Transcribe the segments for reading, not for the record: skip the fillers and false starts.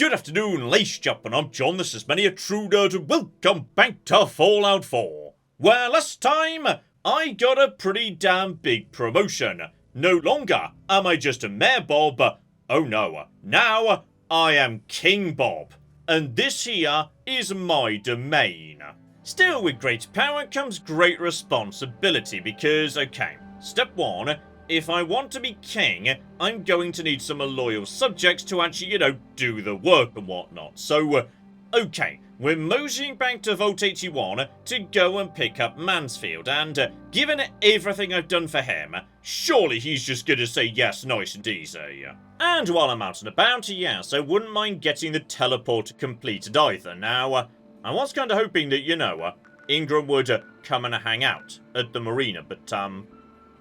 Good afternoon, ladies and gentlemen, I'm John, this is Many a True Nerd, and welcome back to Fallout 4. Where last time, I got a pretty damn big promotion. No longer am I just a Mayor Bob, oh no, now I am King Bob. And this here is my domain. Still, with great power comes great responsibility because, okay, step one, if I want to be king, I'm going to need some loyal subjects to actually, do the work and whatnot. So, okay, we're moseying back to Vault 81 to go and pick up Mansfield, and given everything I've done for him, surely he's just gonna say yes nice and easy. And while I'm out and about, yes, I wouldn't mind getting the teleporter completed either. Now, I was kind of hoping that, Ingram would come and hang out at the marina, but,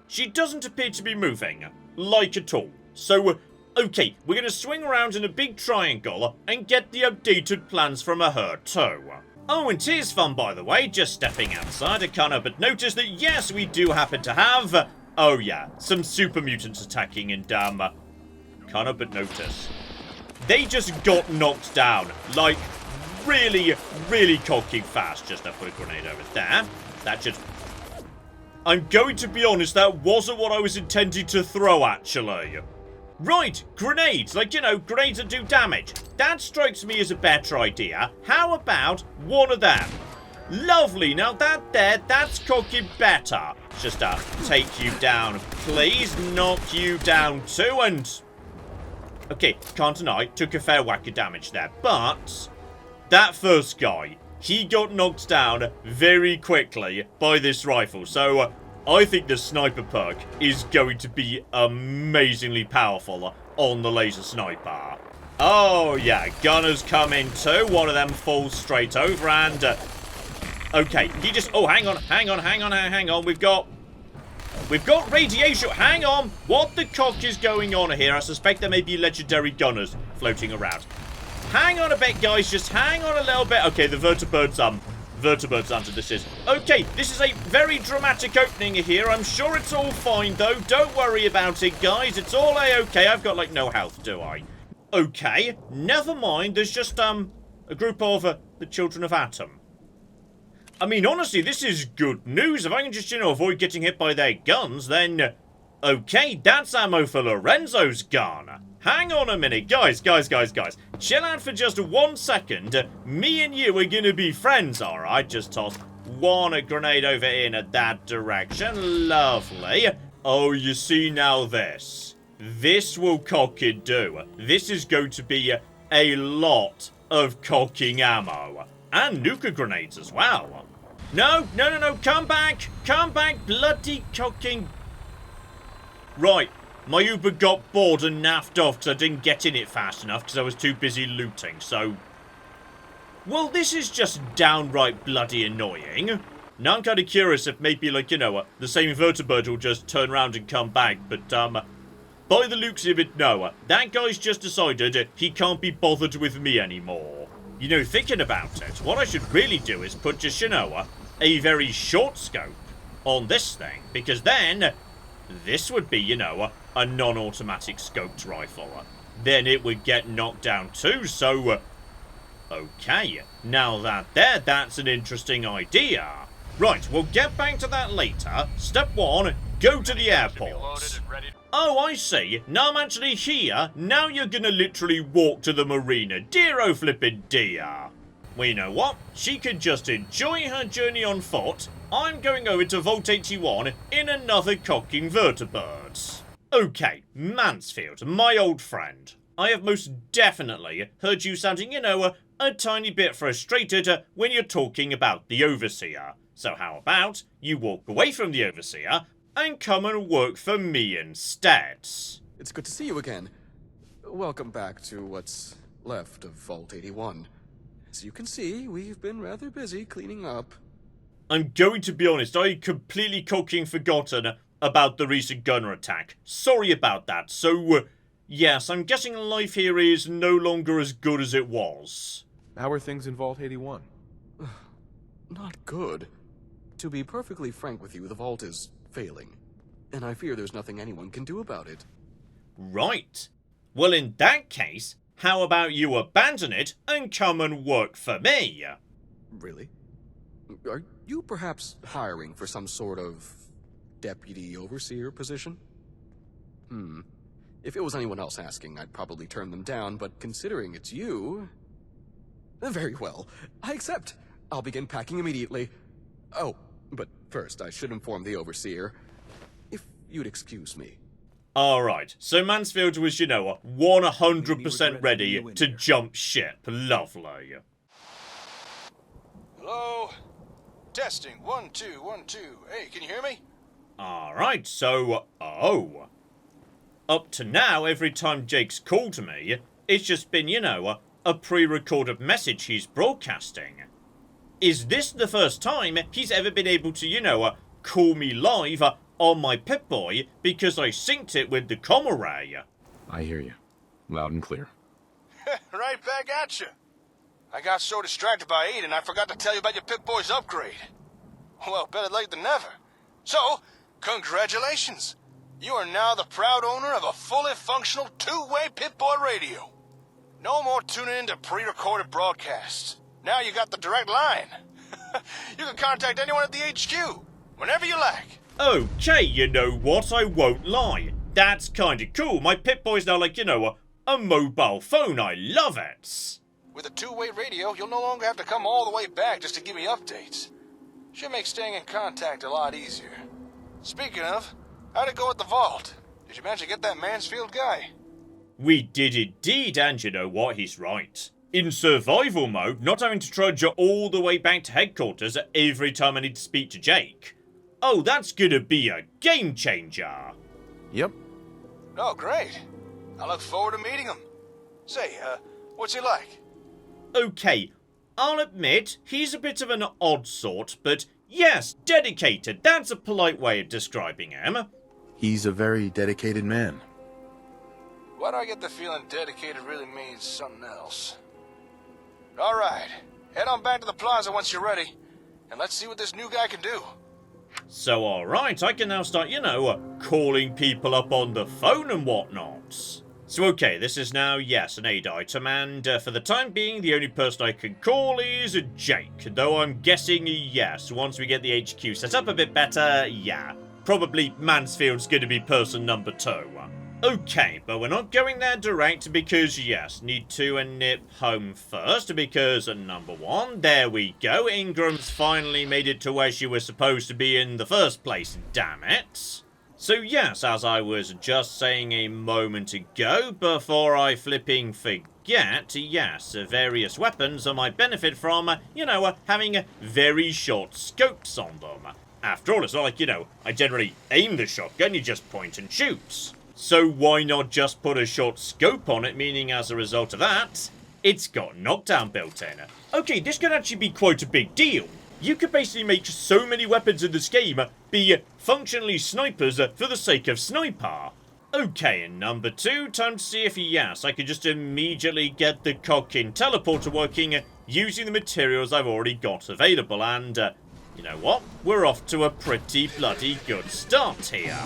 she doesn't appear to be moving, like at all. So, okay, we're going to swing around in a big triangle and get the updated plans from her too. Oh, and here's fun, by the way, just stepping outside, I can't help but notice that, yes, we do happen to have, oh yeah, some super mutants attacking, and, can't help but notice. They just got knocked down, like, really, really cocking fast. Just put a grenade over there. That just... I'm going to be honest, that wasn't what I was intending to throw, actually. Right, grenades. Like, grenades that do damage. That strikes me as a better idea. How about one of them? Lovely. Now, that's cooking better. Just, take you down, please. Knock you down, too, and... Okay, can't deny, took a fair whack of damage there, but... That first guy... He got knocked down very quickly by this rifle, so I think the sniper perk is going to be amazingly powerful on the laser sniper. Oh yeah, gunners come in too. One of them falls straight over and... okay, he just... Oh, hang on. We've got radiation. Hang on. What the cock is going on here? I suspect there may be legendary gunners floating around. Hang on a bit, guys. Just hang on a little bit. Okay, the vertebrates answer this is. Okay, this is a very dramatic opening here. I'm sure it's all fine, though. Don't worry about it, guys. It's all A-okay. I've got, like, no health, do I? Okay, never mind. There's just, a group of, the Children of Atom. I mean, honestly, this is good news. If I can just, avoid getting hit by their guns, then... Okay, that's ammo for Lorenzo's gun. Hang on a minute, guys. Chill out for just 1 second. Me and you are gonna be friends, alright? Just toss one grenade over in that direction. Lovely. Oh, you see now this. This will cock it do. This is going to be a lot of cocking ammo. And nuka grenades as well. No, come back, bloody cocking... Right. My Uber got bored and naffed off because I didn't get in it fast enough because I was too busy looting, so... Well, this is just downright bloody annoying. Now I'm kind of curious if maybe, like, the same vertebrate will just turn around and come back, but, by the looks of it, no. That guy's just decided he can't be bothered with me anymore. Thinking about it, what I should really do is put just, a very short scope on this thing, because then... This would be, a non-automatic scoped rifle. Then it would get knocked down too, so... Okay, now that's an interesting idea. Right, we'll get back to that later. Step one, go to the airport. Oh, I see. Now I'm actually here. Now you're gonna literally walk to the marina. Dear oh flippin' dear. Well, you know what? She could just enjoy her journey on foot. I'm going over to Vault 81 in another cocking vertebrate. Okay, Mansfield, my old friend. I have most definitely heard you sounding, a tiny bit frustrated when you're talking about the Overseer. So how about you walk away from the Overseer and come and work for me instead? It's good to see you again. Welcome back to what's left of Vault 81. As you can see, we've been rather busy cleaning up. I'm going to be honest, I completely cocking forgotten about the recent gunner attack. Sorry about that. So, yes, I'm guessing life here is no longer as good as it was. How are things in Vault 81? Not good. To be perfectly frank with you, the vault is failing. And I fear there's nothing anyone can do about it. Right. Well, in that case, How about you abandon it and come and work for me? Really? Are you perhaps hiring for some sort of deputy overseer position? If it was anyone else asking, I'd probably turn them down, but considering it's you... Very well. I accept. I'll begin packing immediately. Oh, but first I should inform the overseer. If you'd excuse me. Alright, so Mansfield was, 100% ready to jump ship. Lovely. Hello? Testing. 1, 2, 1, 2. Hey, can you hear me? Alright, so, up to now, every time Jake's called me, it's just been, a pre-recorded message he's broadcasting. Is this the first time he's ever been able to, call me live on my Pip-Boy because I synced it with the comm array? I hear you. Loud and clear. Right back at you. I got so distracted by Aidan, I forgot to tell you about your Pip-Boy's upgrade. Well, better late than never. So, congratulations. You are now the proud owner of a fully functional two-way Pip-Boy radio. No more tuning into pre-recorded broadcasts. Now you got the direct line. You can contact anyone at the HQ, whenever you like. Okay, you know what, I won't lie. That's kinda cool. My Pip-Boy's now like, a mobile phone. I love it. With a two-way radio, you'll no longer have to come all the way back just to give me updates. Should make staying in contact a lot easier. Speaking of, how'd it go at the vault? Did you manage to get that Mansfield guy? We did indeed, and you know what, he's right. In survival mode, not having to trudge all the way back to headquarters every time I need to speak to Jake. Oh, that's gonna be a game changer. Yep. Oh, great. I look forward to meeting him. Say, what's he like? Okay, I'll admit, he's a bit of an odd sort, but yes, dedicated, that's a polite way of describing him. He's a very dedicated man. Why do I get the feeling dedicated really means something else? All right, head on back to the plaza once you're ready, and let's see what this new guy can do. So alright, I can now start, calling people up on the phone and whatnot. So okay, this is now, yes, an aid item, and for the time being, the only person I can call is Jake. Though I'm guessing, yes, once we get the HQ set up a bit better, yeah. Probably Mansfield's gonna be person number 2. Okay, but we're not going there direct because, yes, need to nip home first because, number 1, there we go, Ingram's finally made it to where she was supposed to be in the first place, damn it. So yes, as I was just saying a moment ago, before I flipping forget, yes, various weapons I might benefit from, having very short scopes on them. After all, it's not like, I generally aim the shotgun, you just point and shoot. So why not just put a short scope on it, meaning as a result of that, it's got knockdown built in. Okay, this could actually be quite a big deal. You could basically make so many weapons in this game be functionally snipers for the sake of sniper. Okay, and number 2, time to see if, yes, I could just immediately get the cock-in teleporter working using the materials I've already got available, and you know what? We're off to a pretty bloody good start here.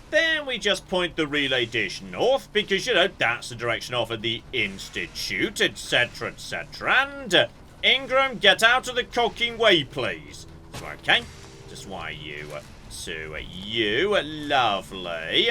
Then we just point the relay dish north, because, that's the direction off at the Institute, etc, etc, and Ingram, get out of the cocking way, please. So, okay, just wire you to you, lovely.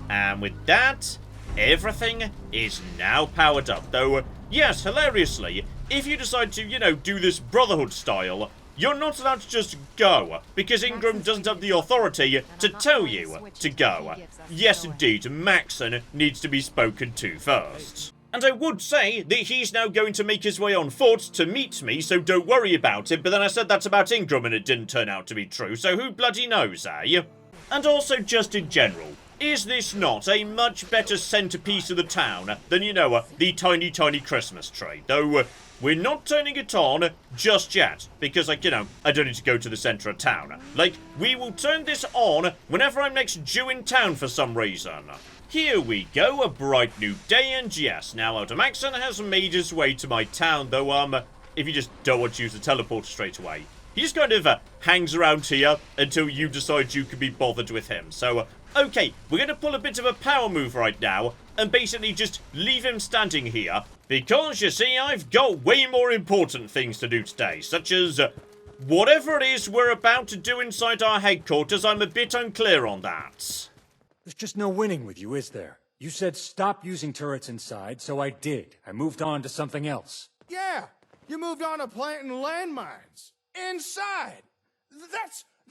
And with that, everything is now powered up, though, yes, hilariously, if you decide to, do this Brotherhood style, you're not allowed to just go, because Ingram doesn't have the authority to tell you to go. Yes, indeed, Maxon needs to be spoken to first. And I would say that he's now going to make his way on foot to meet me, so don't worry about it, but then I said that about Ingram and it didn't turn out to be true, so who bloody knows, eh? And also, just in general, is this not a much better centerpiece of the town than, the tiny, tiny Christmas tree? Though, we're not turning it on just yet, because, I don't need to go to the centre of town. We will turn this on whenever I'm next due in town for some reason. Here we go, a bright new day, and yes, now Elder Maxon has made his way to my town, though, if you just don't want to use the teleporter straight away, he just kind of hangs around here until you decide you can be bothered with him. So, Okay, we're going to pull a bit of a power move right now and basically just leave him standing here because, you see, I've got way more important things to do today, such as whatever it is we're about to do inside our headquarters. I'm a bit unclear on that. There's just no winning with you, is there? You said stop using turrets inside, so I did. I moved on to something else. Yeah, you moved on to planting landmines. Inside.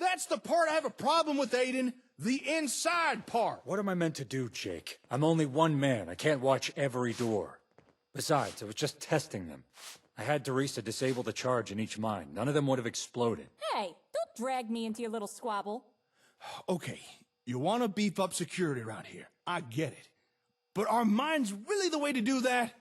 That's the part I have a problem with, Aidan. The inside part. What am I meant to do, Jake? I'm only one man. I can't watch every door. Besides, I was just testing them. I had Teresa disable the charge in each mine. None of them would have exploded. Hey, don't drag me into your little squabble. Okay, you want to beef up security around here. I get it. But are mines really the way to do that?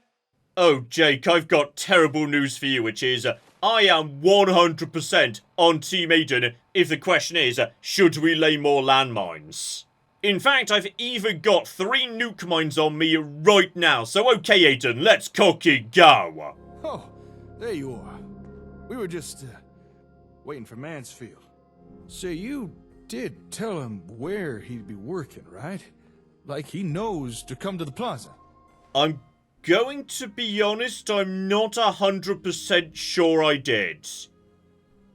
Oh, Jake, I've got terrible news for you, which is I am 100% on Team Aidan if the question is, should we lay more landmines? In fact, I've even got 3 nuke mines on me right now, so okay, Aidan, let's cocky go! Oh, there you are. We were just, waiting for Mansfield. So you did tell him where he'd be working, right? Like he knows to come to the plaza. I'm going to be honest, I'm not 100% sure I did.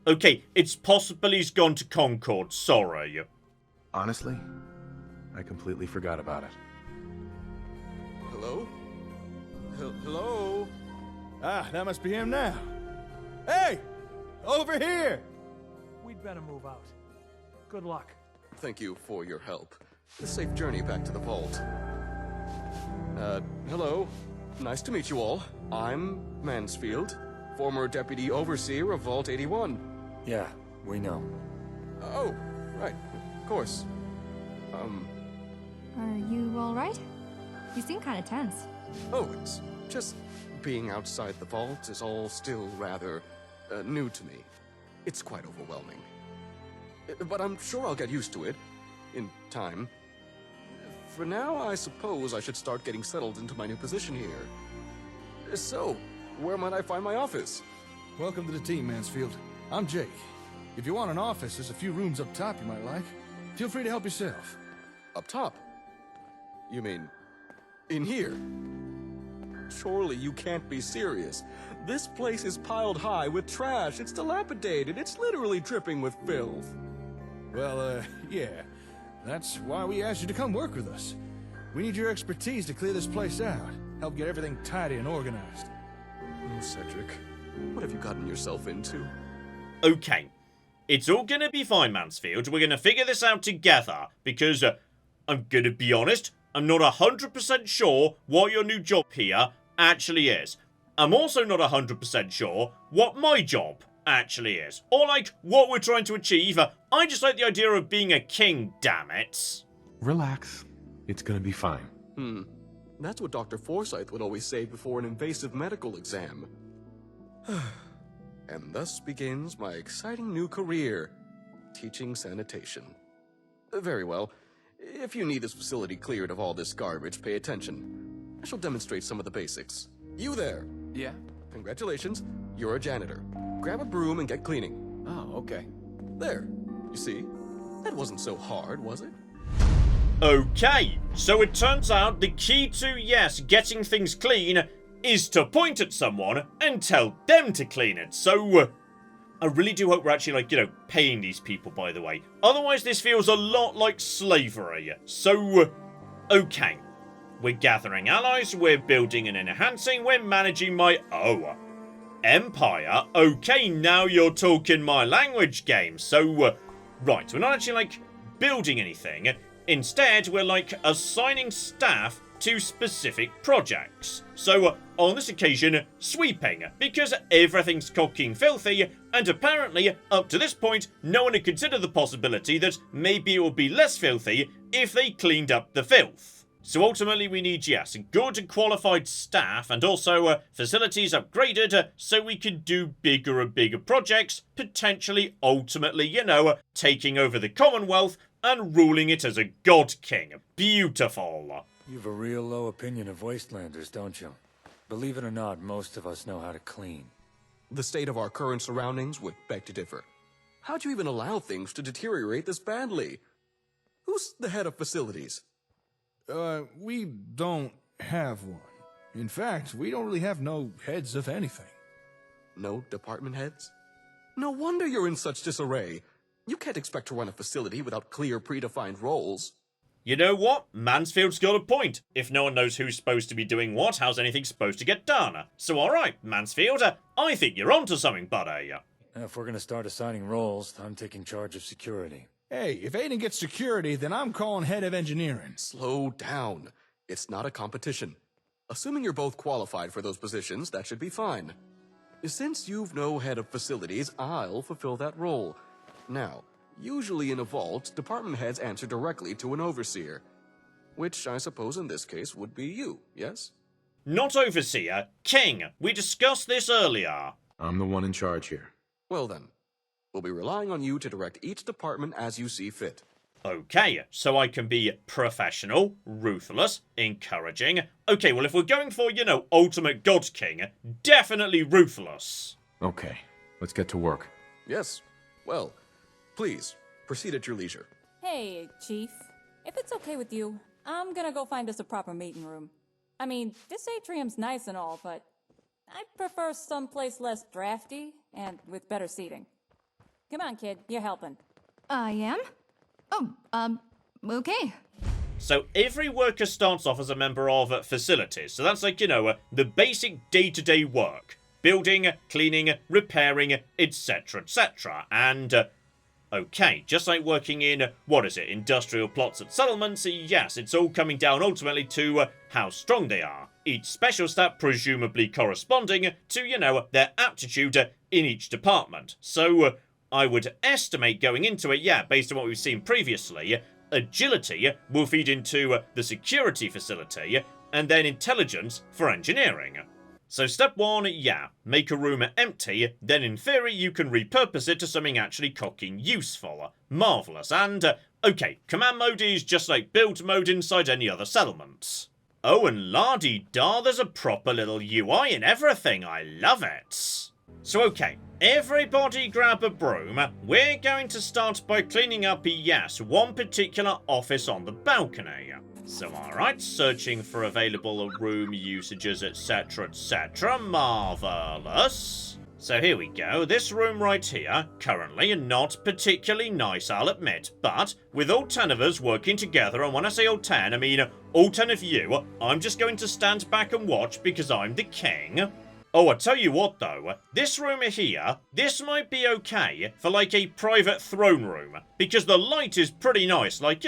Okay, it's possible he's gone to Concord, sorry. Honestly, I completely forgot about it. Hello? Hello? Ah, that must be him now. Hey! Over here! We'd better move out. Good luck. Thank you for your help. A safe journey back to the vault. Hello. Nice to meet you all. I'm Mansfield, former Deputy Overseer of Vault 81. Yeah, we know. Oh, right. Of course. Are you alright? You seem kinda tense. Oh, it's just being outside the vault is all still rather new to me. It's quite overwhelming. But I'm sure I'll get used to it in time. For now, I suppose I should start getting settled into my new position here. So, where might I find my office? Welcome to the team, Mansfield. I'm Jake. If you want an office, there's a few rooms up top you might like. Feel free to help yourself. Up top? You mean, in here? Surely you can't be serious. This place is piled high with trash. It's dilapidated. It's literally dripping with filth. Well, yeah. That's why we asked you to come work with us. We need your expertise to clear this place out. Help get everything tidy and organized. Oh, Cedric, what have you gotten yourself into? Okay, it's all gonna be fine, Mansfield. We're gonna figure this out together, because, I'm gonna be honest, I'm not 100% sure what your new job here actually is. I'm also not 100% sure what my job actually is. Or, like, what we're trying to achieve. I just like the idea of being a king, damn it. Relax. It's gonna be fine. That's what Dr. Forsyth would always say before an invasive medical exam. And thus begins my exciting new career, teaching sanitation. Very well. If you need this facility cleared of all this garbage, pay attention. I shall demonstrate some of the basics. You there. Yeah? Congratulations, you're a janitor. Grab a broom and get cleaning. Oh, okay. There. You see? That wasn't so hard, was it? Okay, so it turns out the key to, yes, getting things clean is to point at someone and tell them to clean it. So, I really do hope we're actually, like, you know, paying these people, by the way. Otherwise, this feels a lot like slavery. So, okay. We're gathering allies, we're building and enhancing, we're managing my... Oh. Empire? Okay, now you're talking my language game. So, right, we're not actually, like, building anything. Instead, we're, like, assigning staff to specific projects. So, on this occasion, sweeping, because everything's cocking filthy, and apparently, up to this point, no one had considered the possibility that maybe it would be less filthy if they cleaned up the filth. So ultimately we need, yes, good and qualified staff, and also facilities upgraded so we can do bigger and bigger projects, potentially, ultimately, you know, taking over the Commonwealth and ruling it as a god king. Beautiful. You've a real low opinion of Wastelanders, don't you? Believe it or not, most of us know how to clean. The state of our current surroundings would beg to differ. How'd you even allow things to deteriorate this badly? Who's the head of facilities? We don't have one. In fact, we don't really have no heads of anything. No department heads? No wonder you're in such disarray. You can't expect to run a facility without clear, predefined roles. You know what? Mansfield's got a point. If no one knows who's supposed to be doing what, how's anything supposed to get done? So alright, Mansfield, I think you're onto something, buddy. If we're gonna start assigning roles, I'm taking charge of security. Hey, if Aidan gets security, then I'm calling head of engineering. Slow down. It's not a competition. Assuming you're both qualified for those positions, that should be fine. Since you've no head of facilities, I'll fulfill that role. Now, usually in a vault, department heads answer directly to an overseer. Which I suppose in this case would be you, yes? Not overseer, king. We discussed this earlier. I'm the one in charge here. Well then, we'll be relying on you to direct each department as you see fit. Okay, so I can be professional, ruthless, encouraging. Okay, well if we're going for, ultimate God King, definitely ruthless. Okay, let's get to work. Yes. Well, please, proceed at your leisure. Hey, Chief. If it's okay with you, I'm gonna go find us a proper meeting room. I mean, this atrium's nice and all, but I'd prefer someplace less drafty and with better seating. Come on, kid, you're helping. I am? Oh, okay. So every worker starts off as a member of facilities. So that's like, the basic day-to-day work. Building, cleaning, repairing, etc, etc. And, okay, just like working in, industrial plots and settlements, yes, it's all coming down ultimately to how strong they are. Each special stat presumably corresponding to, their aptitude in each department. So, I would estimate going into it, based on what we've seen previously, agility will feed into the security facility, and then intelligence for engineering. So step 1, make a room empty, then in theory you can repurpose it to something actually cocking useful. Marvellous, and, okay, command mode is just like build mode inside any other settlement. Oh, and la-di-da, there's a proper little UI and everything, I love it. So okay, everybody grab a broom. We're going to start by cleaning up, one particular office on the balcony. So alright, searching for available room usages, etc, etc, marvellous. So here we go, this room right here, currently not particularly nice, I'll admit, but with all 10 of us working together, and when I say all 10, I mean all 10 of you, I'm just going to stand back and watch because I'm the king. Oh, I tell you what though, this room here, this might be okay for like a private throne room, because the light is pretty nice, like,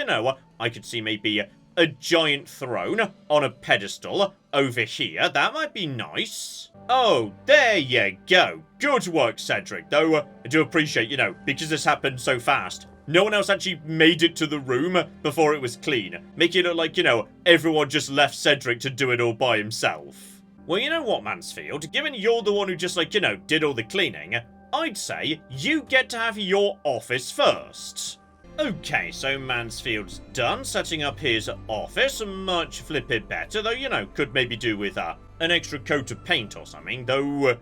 I could see maybe a giant throne on a pedestal over here, that might be nice. Oh, there you go. Good work, Cedric, though I do appreciate, because this happened so fast, no one else actually made it to the room before it was clean, making it look like, everyone just left Cedric to do it all by himself. Well, you know what, Mansfield? Given you're the one who just, did all the cleaning, I'd say you get to have your office first. Okay, so Mansfield's done setting up his office. Much flippin' better, though, could maybe do with an extra coat of paint or something, though.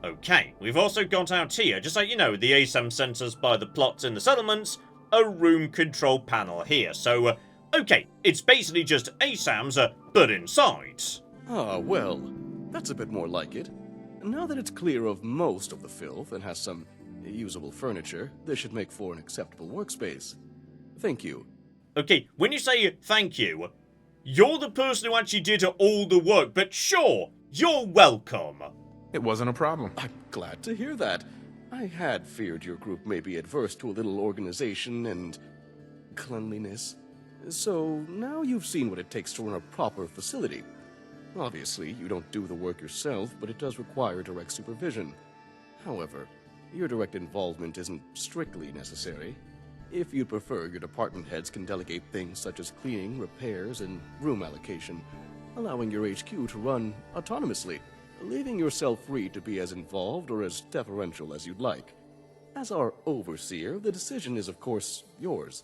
Okay, we've also got out here, just like, the ASAM sensors by the plots in the settlements, a room control panel here. So, okay, it's basically just ASAMs, but inside. Ah, well, that's a bit more like it. Now that it's clear of most of the filth and has some usable furniture, this should make for an acceptable workspace. Thank you. Okay, when you say thank you, you're the person who actually did all the work, but sure, you're welcome. It wasn't a problem. I'm glad to hear that. I had feared your group may be adverse to a little organization and cleanliness. So now you've seen what it takes to run a proper facility. Obviously, you don't do the work yourself, but it does require direct supervision. However, your direct involvement isn't strictly necessary. If you'd prefer, your department heads can delegate things such as cleaning, repairs, and room allocation, allowing your HQ to run autonomously, leaving yourself free to be as involved or as deferential as you'd like. As our overseer, the decision is, of course, yours.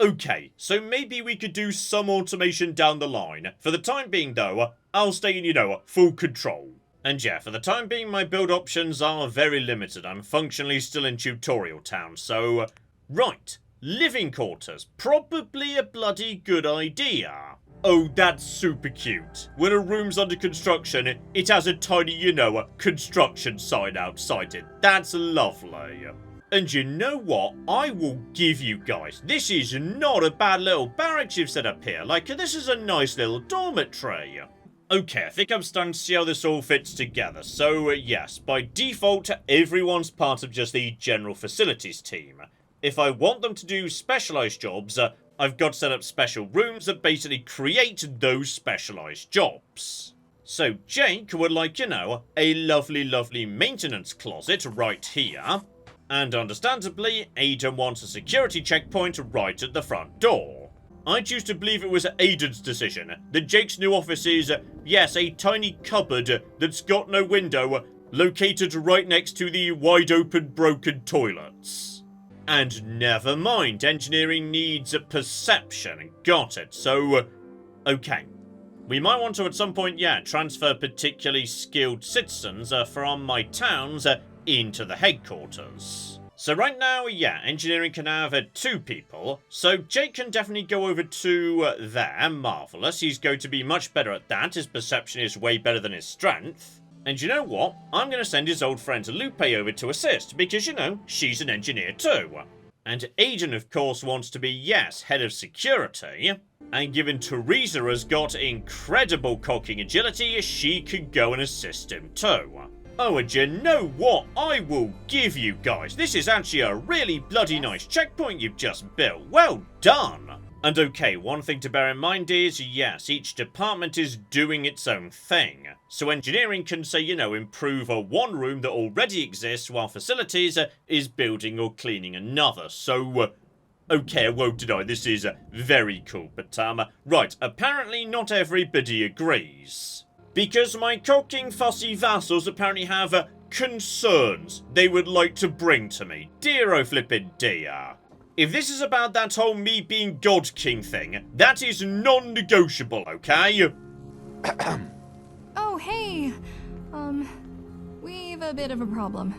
Okay, so maybe we could do some automation down the line. For the time being, though, I'll stay in, full control. And yeah, for the time being, my build options are very limited. I'm functionally still in tutorial town, so... Right, living quarters. Probably a bloody good idea. Oh, that's super cute. When a room's under construction, it has a tiny, you know, construction sign outside it. That's lovely. And you know what? I will give you guys, this is not a bad little barracks you've set up here. Like, this is a nice little dormitory. Okay, I think I'm starting to see how this all fits together. So, yes, by default, everyone's part of just the general facilities team. If I want them to do specialised jobs, I've got to set up special rooms that basically create those specialised jobs. So Jake would like, you know, a lovely, lovely maintenance closet right here. And understandably, Aidan wants a security checkpoint right at the front door. I choose to believe it was Aidan's decision that Jake's new office is, yes, a tiny cupboard that's got no window, located right next to the wide open broken toilets. And never mind, engineering needs a perception. Got it. So, okay. We might want to at some point, yeah, transfer particularly skilled citizens from my towns into the headquarters. So right now, yeah, engineering can have 2 people. So Jake can definitely go over to there. Marvellous. He's going to be much better at that. His perception is way better than his strength. And you know what? I'm going to send his old friend Lupe over to assist, because, you know, she's an engineer too. And Aidan, of course, wants to be, yes, head of security. And given Teresa has got incredible cocking agility, she could go and assist him too. Oh, and you know what? I will give you guys. This is actually a really bloody nice checkpoint you've just built. Well done. And okay, one thing to bear in mind is, yes, each department is doing its own thing. So engineering can, say, you know, improve one room that already exists, while facilities is building or cleaning another. So, okay, I won't deny this is very cool. But, right, apparently not everybody agrees. Because my cocking fussy vassals apparently have concerns they would like to bring to me. Dear oh flippin' dear. If this is about that whole me being God King thing, that is non-negotiable, okay? Oh, hey. We've a bit of a problem.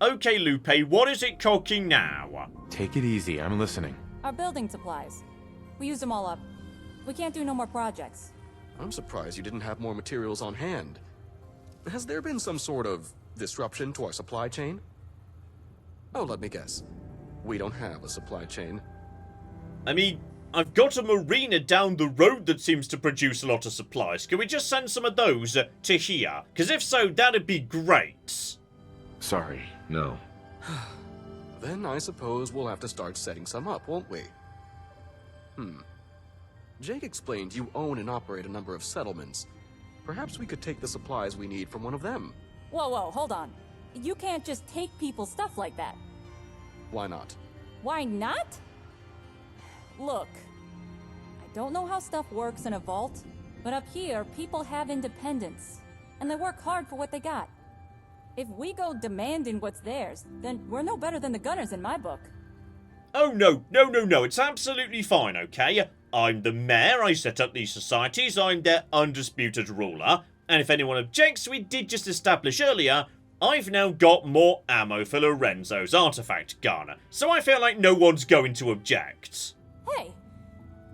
Okay, Lupe, what is it cocking now? Take it easy, I'm listening. Our building supplies. We used them all up. We can't do no more projects. I'm surprised you didn't have more materials on hand. Has there been some sort of disruption to our supply chain? Oh, let me guess. We don't have a supply chain. I mean, I've got a marina down the road that seems to produce a lot of supplies. Can we just send some of those to here? Because if so, that'd be great. Sorry, no. Then I suppose we'll have to start setting some up, won't we? Jake explained you own and operate a number of settlements. Perhaps we could take the supplies we need from one of them. Whoa, whoa, hold on. You can't just take people's stuff like that. Why not? Why not? Look, I don't know how stuff works in a vault, but up here, people have independence, and they work hard for what they got. If we go demanding what's theirs, then we're no better than the gunners in my book. Oh, no, it's absolutely fine, okay? I'm the mayor, I set up these societies, I'm their undisputed ruler, and if anyone objects, we did just establish earlier, I've now got more ammo for Lorenzo's artifact gun, so I feel like no one's going to object. Hey,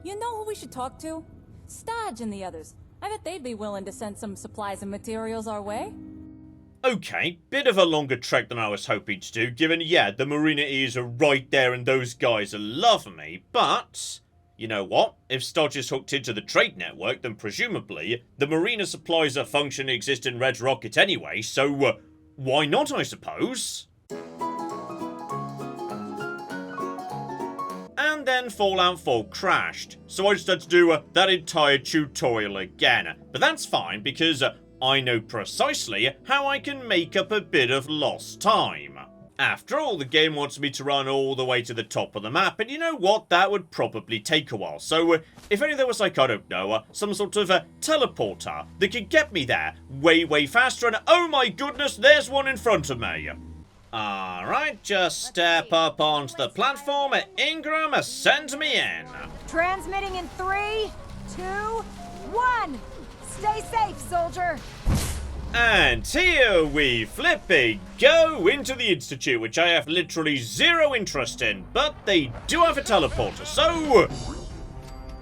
you know who we should talk to? Stodge and the others. I bet they'd be willing to send some supplies and materials our way. Okay, bit of a longer trek than I was hoping to do, given, yeah, the marina is right there and those guys love me, but you know what? If Stodge is hooked into the trade network, then presumably the marina supplies a function exist in Red Rocket anyway, so why not, I suppose? And then Fallout 4 crashed, so I just had to do that entire tutorial again. But that's fine, because I know precisely how I can make up a bit of lost time. After all, the game wants me to run all the way to the top of the map, and you know what? That would probably take a while. So, if only there was, like, I don't know, some sort of teleporter that could get me there way faster, and oh my goodness, there's one in front of me. Alright, just step up onto the platform. Ingram, send me in. Transmitting in 3, 2, 1. Stay safe, soldier. And here we flipping go into the Institute, which I have literally zero interest in, but they do have a teleporter, so...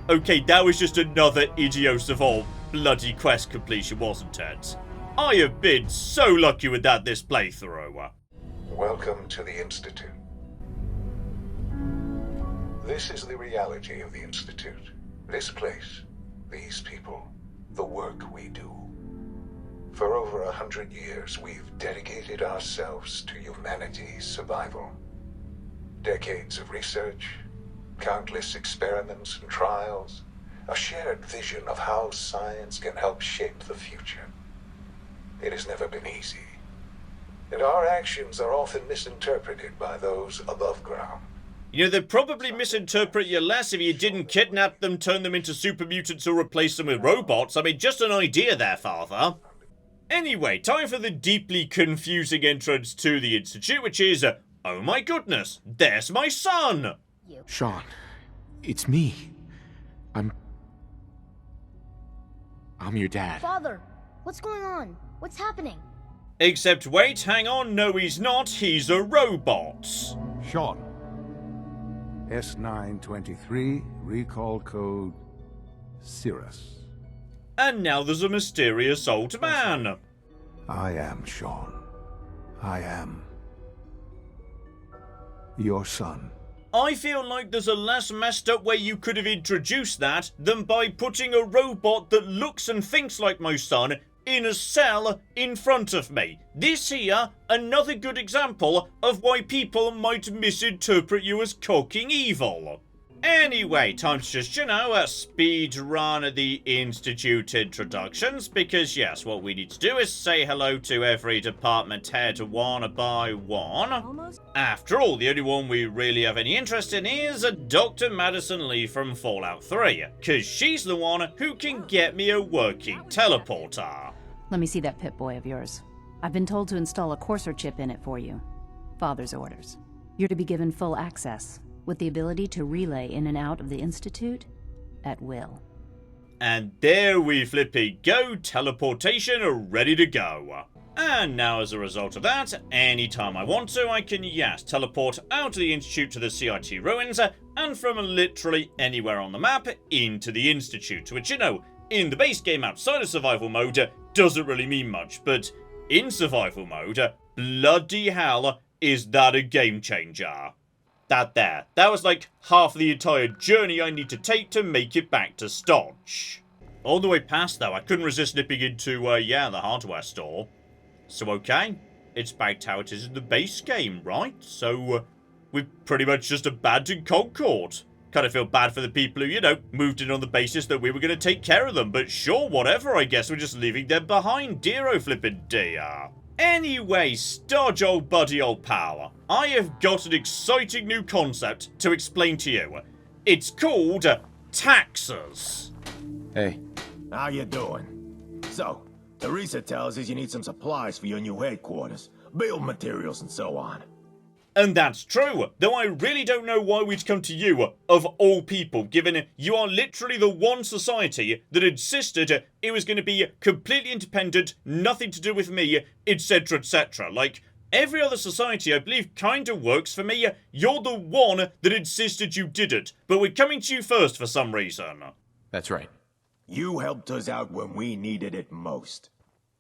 Okay, that was just another idios of all bloody quest completion, wasn't it? I have been so lucky with that this playthrough. Welcome to the Institute. This is the reality of the Institute. This place, these people, the work we do. For over 100 years, we've dedicated ourselves to humanity's survival. Decades of research, countless experiments and trials, a shared vision of how science can help shape the future. It has never been easy, and our actions are often misinterpreted by those above ground. You know, they'd probably misinterpret you less if you didn't kidnap them, turn them into super mutants, or replace them with robots. I mean, just an idea there, Father. Anyway, time for the deeply confusing entrance to the Institute, which is, oh my goodness, there's my son! Sean, it's me. I'm your dad. Father, what's going on? What's happening? Except wait, hang on, no he's not, he's a robot. Sean. S923, recall code Cirrus. And now there's a mysterious old man. I am Sean. I am your son. I feel like there's a less messed up way you could have introduced that than by putting a robot that looks and thinks like my son in a cell in front of me. This here, another good example of why people might misinterpret you as cooking evil. Anyway, time to just, you know, speed run the Institute introductions, because yes, what we need to do is say hello to every department head one by one. After all, the only one we really have any interest in is Dr. Madison Lee from Fallout 3, because she's the one who can get me a working teleporter. Let me see that Pip-Boy of yours. I've been told to install a courser chip in it for you. Father's orders. You're to be given full access, with the ability to relay in and out of the Institute at will. And there we flipping go, teleportation ready to go. And now as a result of that, anytime I want to, I can, yes, teleport out of the Institute to the CIT ruins, and from literally anywhere on the map into the Institute, which, you know, in the base game outside of survival mode, doesn't really mean much, but in survival mode, bloody hell, is that a game changer. That was like half the entire journey I need to take to make it back to Stodge. All the way past, though, I couldn't resist nipping into, the hardware store. So okay, it's back to how it is in the base game, right? So, we've pretty much just abandoned Concord. Kind of feel bad for the people who, you know, moved in on the basis that we were going to take care of them, but sure, whatever, I guess we're just leaving them behind, dear-o flippin' dear. Anyway, Stodge, old buddy, old pal, I have got an exciting new concept to explain to you. It's called taxes. Hey. How you doing? So, Teresa tells us you need some supplies for your new headquarters, build materials and so on. And that's true, though I really don't know why we'd come to you, of all people, given you are literally the one society that insisted it was going to be completely independent, nothing to do with me, etc, etc. Like, every other society I believe kinda works for me, you're the one that insisted you didn't, but we're coming to you first for some reason. That's right. You helped us out when we needed it most.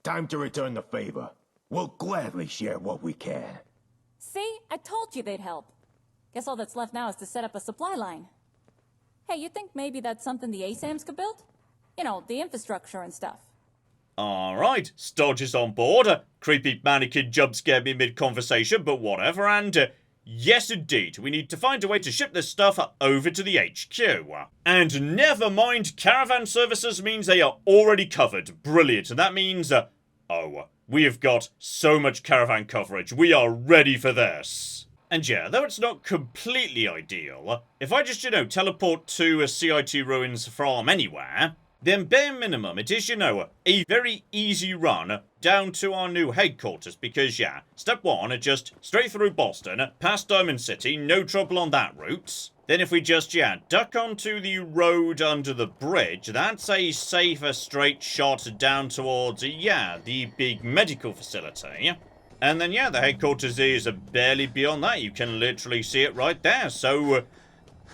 Time to return the favor. We'll gladly share what we can. See? I told you they'd help. Guess all that's left now is to set up a supply line. Hey, you think maybe that's something the ASAMs could build? You know, the infrastructure and stuff. Alright, Stodge is on board. Creepy mannequin jump scared me mid-conversation, but whatever, and yes indeed, we need to find a way to ship this stuff over to the HQ. And never mind, caravan services means they are already covered. Brilliant, and that means, we have got so much caravan coverage. We are ready for this. And yeah, though it's not completely ideal, if I just, you know, teleport to a CIT ruins from anywhere, then bare minimum, it is, you know, a very easy run down to our new headquarters, because, yeah, step 1, just straight through Boston, past Diamond City, no trouble on that route. Then if we just, yeah, duck onto the road under the bridge, that's a safer straight shot down towards, yeah, the big medical facility. And then, yeah, the headquarters is barely beyond that. You can literally see it right there. So,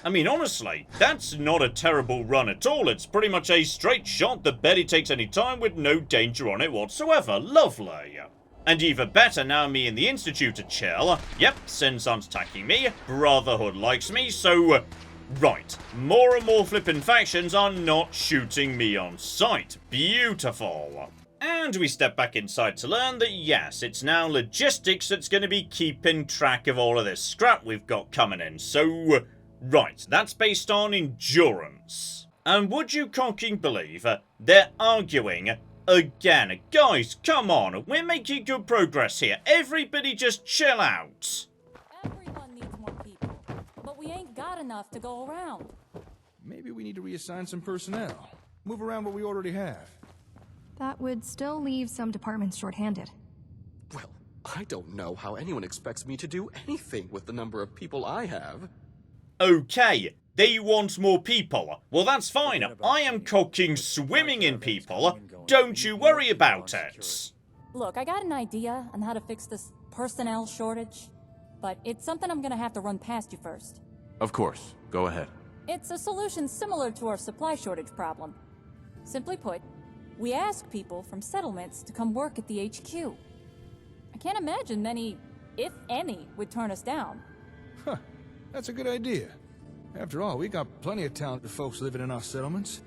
I mean, honestly, that's not a terrible run at all. It's pretty much a straight shot that barely takes any time with no danger on it whatsoever. Lovely. And even better, now me and the Institute are chill. Yep, Sinsan's attacking me. Brotherhood likes me, so... Right, more and more flippin' factions are not shooting me on sight. Beautiful. And we step back inside to learn that, yes, it's now logistics that's going to be keeping track of all of this scrap we've got coming in. So, right, that's based on endurance. And would you cocking believe they're arguing again? Guys, come on, we're making good progress here. Everybody just chill out. Everyone needs more people, but we ain't got enough to go around. Maybe we need to reassign some personnel. Move around what we already have. That would still leave some departments short-handed. Well, I don't know how anyone expects me to do anything with the number of people I have. Okay, they want more people. Well, that's fine. I am cocking swimming in people. Don't you worry about it. Look, I got an idea on how to fix this personnel shortage, but it's something I'm gonna have to run past you first. Of course. Go ahead. It's a solution similar to our supply shortage problem. Simply put, we ask people from settlements to come work at the HQ. I can't imagine many, if any, would turn us down. Huh, that's a good idea. After all, we got plenty of talented folks living in our settlements.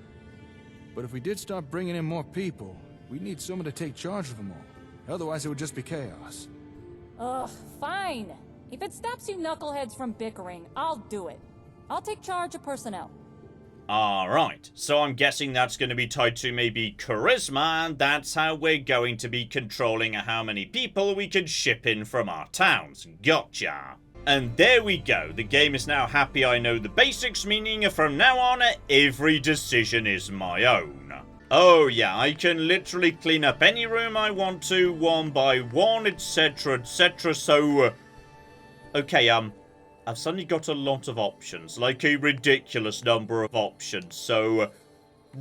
But if we did start bringing in more people, we'd need someone to take charge of them all. Otherwise, it would just be chaos. Ugh, fine. If it stops you knuckleheads from bickering, I'll do it. I'll take charge of personnel. Alright, so I'm guessing that's going to be tied to maybe charisma, and that's how we're going to be controlling how many people we can ship in from our towns. Gotcha. And there we go, the game is now happy I know the basics, meaning from now on, every decision is my own. Oh yeah, I can literally clean up any room I want to, one by one, etc, etc, so... Okay, I've suddenly got a lot of options, like a ridiculous number of options, so...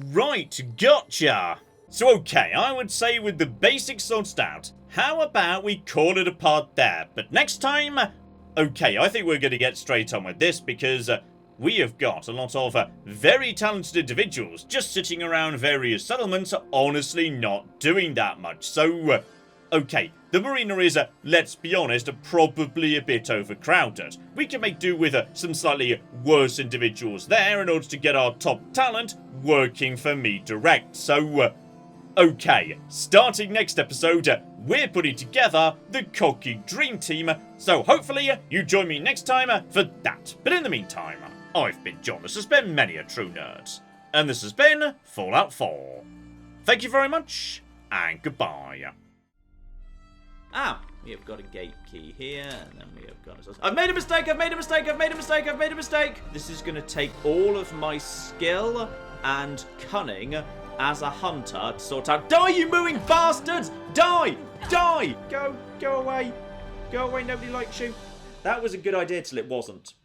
Right, gotcha! So okay, I would say with the basics sorted out, how about we call it a part there, but next time... Okay, I think we're going to get straight on with this, because we have got a lot of very talented individuals just sitting around various settlements, honestly not doing that much, so... Okay, the marina is, let's be honest, probably a bit overcrowded. We can make do with some slightly worse individuals there in order to get our top talent working for me direct. So, okay, starting next episode, we're putting together the Cocky Dream Team. So hopefully you join me next time for that. But in the meantime, I've been John, this has been Many a True Nerd. And this has been Fallout 4. Thank you very much, and goodbye. We have got a gate key here, and then we have got a... I've made a mistake, I've made a mistake, I've made a mistake, I've made a mistake! This is going to take all of my skill and cunning as a hunter to sort out... Die, you mooing bastards! Die! Die! Go away. Go away, nobody likes you. That was a good idea till it wasn't.